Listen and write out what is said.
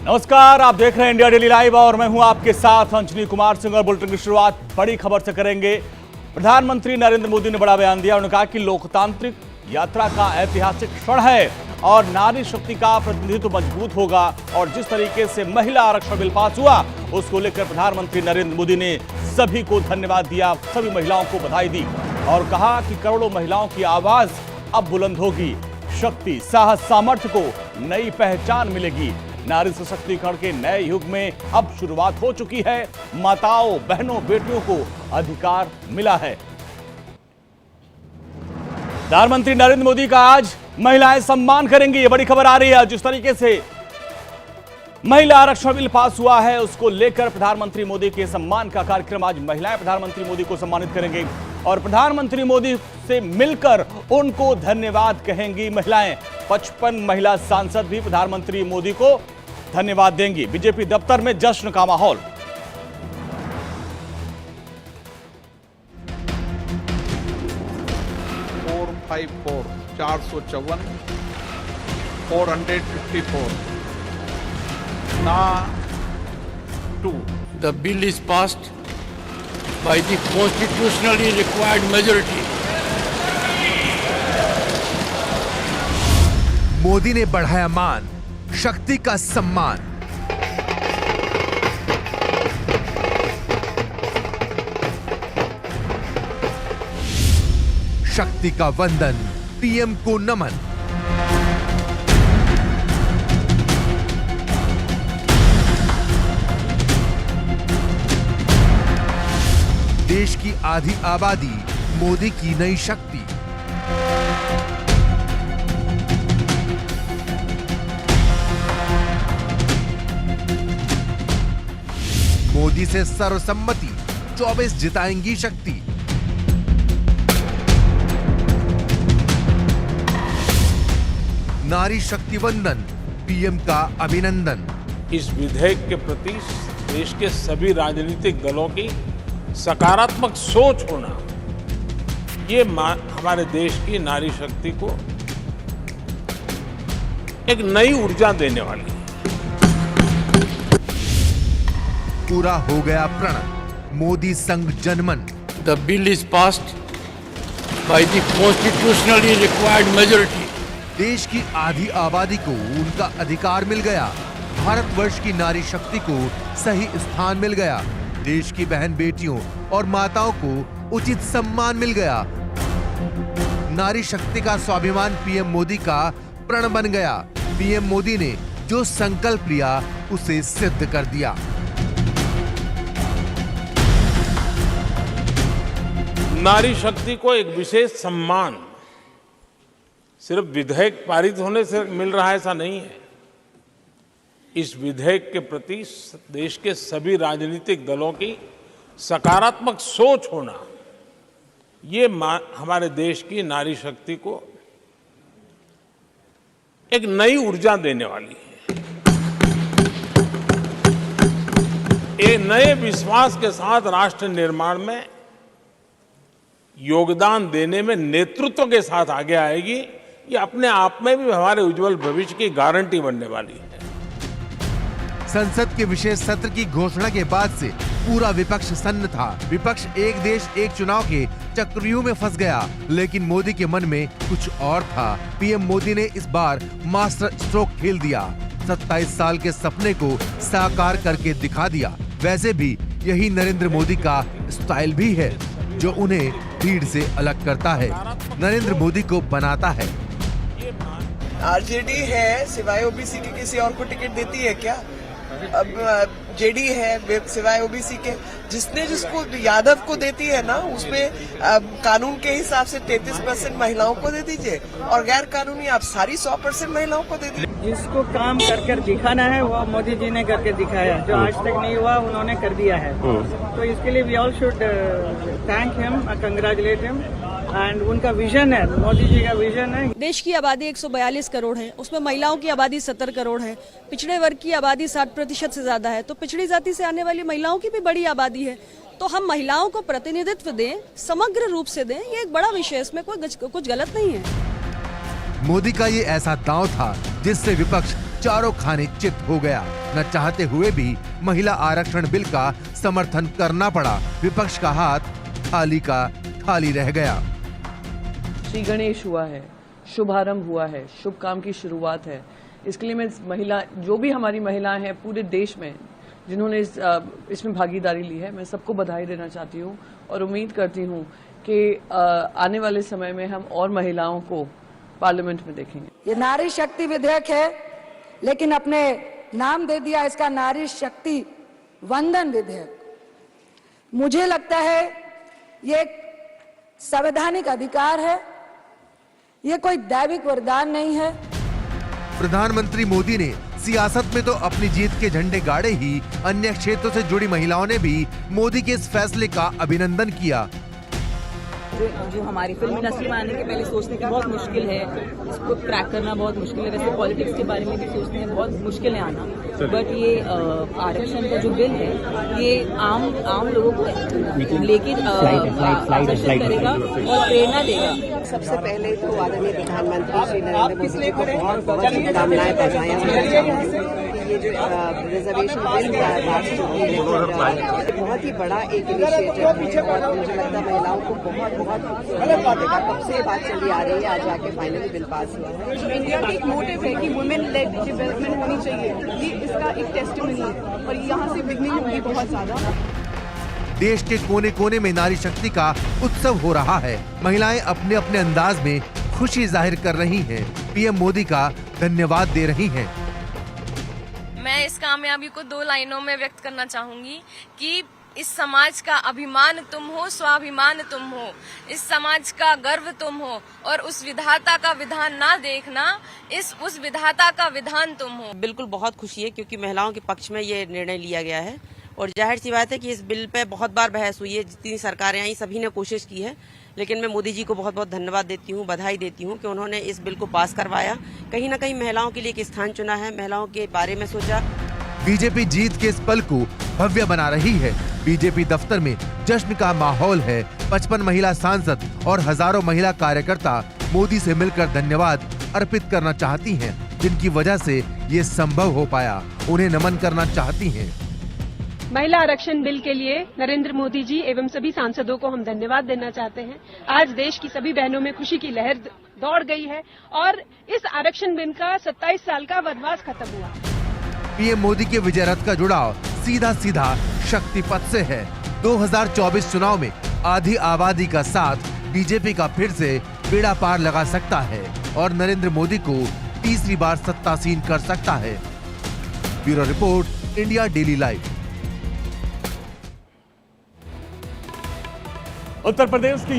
नमस्कार, आप देख रहे हैं इंडिया डेली लाइव और मैं हूं आपके साथ अंजनी कुमार सिंह। और बुलेटिन की शुरुआत बड़ी खबर से करेंगे। प्रधानमंत्री नरेंद्र मोदी ने बड़ा बयान दिया। उन्होंने कहा कि लोकतांत्रिक यात्रा का ऐतिहासिक क्षण है और नारी शक्ति का प्रतिनिधित्व मजबूत होगा। और जिस तरीके से महिला आरक्षण बिल पास हुआ उसको लेकर प्रधानमंत्री नरेंद्र मोदी ने सभी को धन्यवाद दिया, सभी महिलाओं को बधाई दी और कहा कि करोड़ों महिलाओं की आवाज अब बुलंद होगी। शक्ति, साहस, सामर्थ्य को नई पहचान मिलेगी। नारी सशक्तिकरण के नए युग में अब शुरुआत हो चुकी है। माताओं, बहनों, बेटियों को अधिकार मिला है। प्रधानमंत्री नरेंद्र मोदी का आज महिलाएं सम्मान करेंगी, ये बड़ी खबर आ रही है। जिस तरीके से महिला आरक्षण बिल पास हुआ है उसको लेकर प्रधानमंत्री मोदी के सम्मान का कार्यक्रम। आज महिलाएं प्रधानमंत्री मोदी को सम्मानित करेंगे और प्रधानमंत्री मोदी से मिलकर उनको धन्यवाद कहेंगी महिलाएं। 55 महिला सांसद भी प्रधानमंत्री मोदी को धन्यवाद देंगी। बीजेपी दफ्तर में जश्न का माहौल। चार सौ 454 ना 2. The bill is passed by the constitutionally required majority. Modi ने बढ़ाया मान, शक्ति का सम्मान। शक्ति का वंदन, पीएम को नमन। देश की आधी आबादी, मोदी की नई शक्ति। मोदी से सर्वसम्मति, 24 जिताएंगी शक्ति। नारी शक्ति वंदन, पीएम का अभिनंदन। इस विधेयक के प्रति देश के सभी राजनीतिक दलों की सकारात्मक सोच होना, ये हमारे देश की नारी शक्ति को एक नई ऊर्जा देने वाली है। पूरा हो गया प्रण, मोदी संग जनमन। The bill is passed by the constitutionally required majority. देश की आधी आबादी को उनका अधिकार मिल गया। भारतवर्ष की नारी शक्ति को सही स्थान मिल गया। देश की बहन बेटियों और माताओं को उचित सम्मान मिल गया। नारी शक्ति का स्वाभिमान पीएम मोदी का प्रण बन गया। पीएम मोदी ने जो संकल्प लिया उसे सिद्ध कर दिया। नारी शक्ति को एक विशेष सम्मान सिर्फ विधेयक पारित होने से मिल रहा है ऐसा नहीं है। इस विधेयक के प्रति देश के सभी राजनीतिक दलों की सकारात्मक सोच होना, ये हमारे देश की नारी शक्ति को एक नई ऊर्जा देने वाली है। एक नए विश्वास के साथ राष्ट्र निर्माण में योगदान देने में नेतृत्व के साथ आगे आएगी। ये अपने आप में भी हमारे उज्जवल भविष्य की गारंटी बनने वाली है। संसद के विशेष सत्र की घोषणा के बाद से पूरा विपक्ष सन्न था। विपक्ष एक देश एक चुनाव के चक्रव्यूह में फंस गया, लेकिन मोदी के मन में कुछ और था। पीएम मोदी ने इस बार मास्टर स्ट्रोक खेल दिया। 27 साल के सपने को साकार करके दिखा दिया। वैसे भी यही नरेंद्र मोदी का स्टाइल भी है जो उन्हें भीड़ से अलग करता है, नरेंद्र मोदी को बनाता है। आरजेडी है, सिवाय ओबीसी के किसी और को टिकट देती है क्या? अब जेडी है सिवाय ओबीसी के, जिसको यादव को देती है ना, उसमें कानून के हिसाब से 33% महिलाओं को दे दीजिए और गैर कानूनी आप सारी 100% महिलाओं को दे दीजिए। जिसको काम कर दिखाना है वो मोदी जी ने करके दिखाया, जो आज तक नहीं हुआ उन्होंने कर दिया है। तो इसके लिए we all should thank him, congratulate him. And उनका विजन है, मोदी जी का विजन है। देश की आबादी 142 करोड़ है, उसमें महिलाओं की आबादी 70 करोड़ है, पिछड़े वर्ग की आबादी 60% से ज्यादा है, तो पिछड़ी जाति से आने वाली महिलाओं की भी बड़ी आबादी है। तो हम महिलाओं को प्रतिनिधित्व दें, समग्र रूप से दें, ये एक बड़ा विषय, इसमें कोई कुछ गलत नहीं है। मोदी का ये ऐसा दांव था जिससे विपक्ष चारों खाने चित हो गया। न चाहते हुए भी महिला आरक्षण बिल का समर्थन करना पड़ा। विपक्ष का हाथ थाली का खाली रह गया। श्री गणेश हुआ है, शुभारंभ हुआ है, शुभ काम की शुरुआत है। इसके लिए मैं महिला, जो भी हमारी महिलाएं हैं पूरे देश में जिन्होंने इसमें भागीदारी ली है, मैं सबको बधाई देना चाहती हूँ और उम्मीद करती हूँ कि आने वाले समय में हम और महिलाओं को पार्लियामेंट में देखेंगे। ये नारी शक्ति विधेयक है, लेकिन अपने नाम दे दिया इसका नारी शक्ति वंदन विधेयक। मुझे लगता है ये एक संवैधानिक अधिकार है, ये कोई दैविक वरदान नहीं है। प्रधानमंत्री मोदी ने सियासत में तो अपनी जीत के झंडे गाड़े ही, अन्य क्षेत्रों से जुड़ी महिलाओं ने भी मोदी के इस फैसले का अभिनंदन किया। जो हमारी फिल्म इंडस्ट्री में आने के पहले सोचने की बहुत मुश्किल है, इसको क्रैक करना बहुत मुश्किल है। वैसे पॉलिटिक्स के बारे में भी सोचते हैं, बहुत मुश्किल है आना। बट ये आरक्षण का जो बिल है, ये आम लोगों को लेकर आकर्षित करेगा और प्रेरणा देगा। सबसे पहले तो आदरणीय प्रधानमंत्री श्री नरेंद्र मोदी जी को बहुत बहुत शुभकामनाएं बधाई। ये जो रिजर्वेशन बिल बहुत ही बड़ा एक इनिशिएटिव है और मुझे लगता है महिलाओं को बहुत बहुत कब से बात चली आ रही है, आज जाके फाइनली बिल पास हुआ है। इंडिया का एक मोटिव है कि वुमेन लेड डेवलपमेंट होनी चाहिए, ये इसका एक टेस्टिमनी है और यहाँ से बिगनिंग होगी बहुत ज्यादा। देश के कोने कोने में नारी शक्ति का उत्सव हो रहा है। महिलाएं अपने अपने अंदाज में खुशी जाहिर कर रही हैं, पीएम मोदी का धन्यवाद दे रही हैं। मैं इस कामयाबी को 2 लाइनों में व्यक्त करना चाहूंगी कि इस समाज का अभिमान तुम हो, स्वाभिमान तुम हो, इस समाज का गर्व तुम हो और उस विधाता का विधान ना देखना, उस विधाता का विधान तुम हो। बिल्कुल बहुत खुशी है क्योंकि महिलाओं के पक्ष में ये निर्णय लिया गया है और जाहिर सी बात है कि इस बिल पे बहुत बार बहस हुई है। जितनी सरकारें आई सभी ने कोशिश की है, लेकिन मैं मोदी जी को बहुत बहुत धन्यवाद देती हूँ, बधाई देती हूँ कि उन्होंने इस बिल को पास करवाया। कहीं न कहीं महिलाओं के लिए एक स्थान चुना है, महिलाओं के बारे में सोचा। बीजेपी जीत के इस पल को भव्य बना रही है। बीजेपी दफ्तर में जश्न का माहौल है। 55 महिला सांसद और हजारों महिला कार्यकर्ता मोदी से मिलकर धन्यवाद अर्पित करना चाहती हैं, जिनकी वजह से ये संभव हो पाया। उन्हें नमन करना चाहती हैं। महिला आरक्षण बिल के लिए नरेंद्र मोदी जी एवं सभी सांसदों को हम धन्यवाद देना चाहते हैं। आज देश की सभी बहनों में खुशी की लहर दौड़ गई है और इस आरक्षण बिल का 27 साल का वनवास खत्म हुआ। पीएम मोदी के विजय रथ का जुड़ाव सीधा सीधा शक्ति पथ से है। 2024 चुनाव में आधी आबादी का साथ बीजेपी का फिर से बेड़ा पार लगा सकता है और नरेंद्र मोदी को तीसरी बार सत्तासीन कर सकता है। Bureau report, India daily live. Uttar Pradesh की